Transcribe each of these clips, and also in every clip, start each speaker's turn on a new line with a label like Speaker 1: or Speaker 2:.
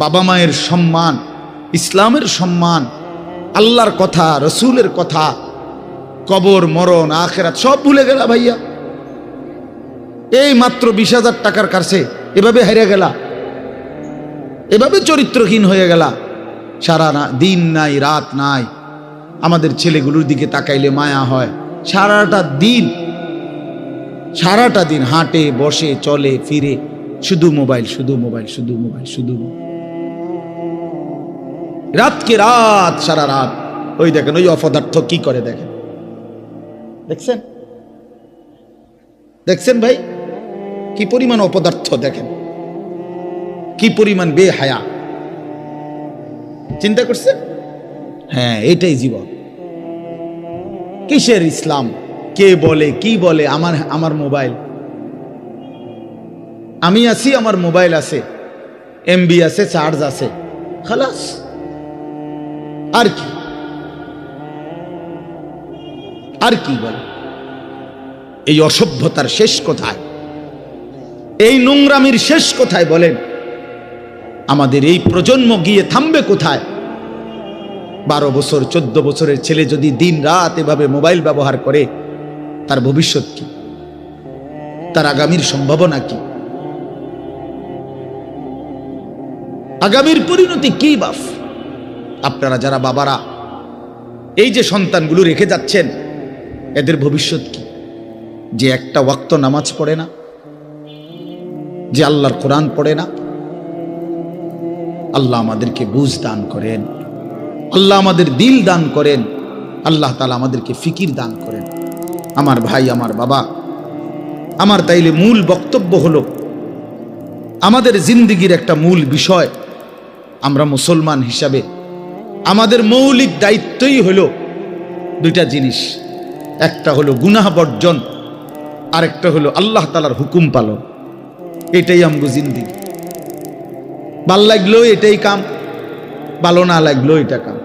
Speaker 1: বাবা মায়ের সম্মান, ইসলামের সম্মান, আল্লাহর কথা, রসুলের কথা, কবর মরণ আখিরাত সব ভুলে গেলা ভাইয়া। এই মাত্র 20,000 টাকার কাছে এভাবে হেরে গেলা, এভাবে চরিত্রহীন হয়ে গেলা। সারা দিন নাই রাত নাই, আমাদের ছেলেগুলোর দিকে তাকাইলে মায়া হয়। সারাটা দিন হাঁটে বসে চলে ফিরে শুধু মোবাইল, শুধু মোবাইল, শুধু মোবাইল, শুধু রাতকে রাত, সারা রাত। ওই দেখেন ওই অপদার্থ কি করে, দেখেন, দেখছেন ভাই কি পরিমাণ অপদার্থ, দেখেন কি পরিমাণ বেহায়া। চিন্তা করছেন? হ্যাঁ, এটাই জীবন। কিসের ইসলাম? কে বলে কি বলে? আমার মোবাইল, আমি আছি, আমার মোবাইল আছে, এমবি আছে, চার্জ আছে, খালাস। আর কি আর কি বলে? এই অসভ্যতার শেষ কোথায়? এই নোংরামির শেষ কোথায় বলেন? আমাদের এই প্রজন্ম গিয়ে থামবে কোথায়? 12 বছর 14 বছরের ছেলে যদি দিন রাত এভাবে মোবাইল ব্যবহার করে, তার ভবিষ্যৎ কি? তার আগামীর সম্ভাবনা কি? আগামীর পরিণতি কি বাপ? আপনারা যারা বাবারা এই যে সন্তানগুলো রেখে যাচ্ছেন, এদের ভবিষ্যৎ কি? যে একটা ওয়াক্ত নামাজ পড়ে না, যে আল্লাহর কোরআন পড়ে না। আল্লাহ আমাদেরকে বুঝ দান করেন, আল্লাহ আমাদের দিল দান করেন, আল্লাহ তাআলা আমাদেরকে ফিকির দান করেন। আমার ভাই, আমার বাবা, আমার তাইলে মূল বক্তব্য হলো, আমাদের জিন্দেগির একটা মূল বিষয়, আমরা মুসলমান হিসাবে আমাদের মৌলিক দায়িত্বই হলো 2টা জিনিস। একটা হলো গুনাহ বর্জন, আরেকটা হলো আল্লাহ তাআলার হুকুম পালন। এটাই আমগো জিন্দেগি। ভাল লাগলো এটাই কাম, ভালো না লাগলো এটা কাম।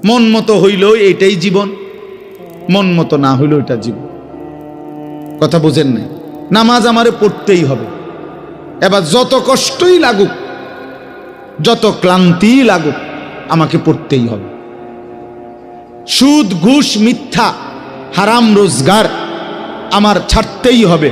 Speaker 1: মন মতো হইলো এটাই জীবন, মন মতো না হইলো এটা জীবন। কথা বুঝেন নাই? নামাজ আমারে পড়তেই হবে। এবার যত কষ্টই লাগুক, যত ক্লান্তি লাগুক, আমাকে পড়তেই হবে। সুদ ঘুষ মিথ্যা হারাম রোজগার আমার ছাড়তেই হবে।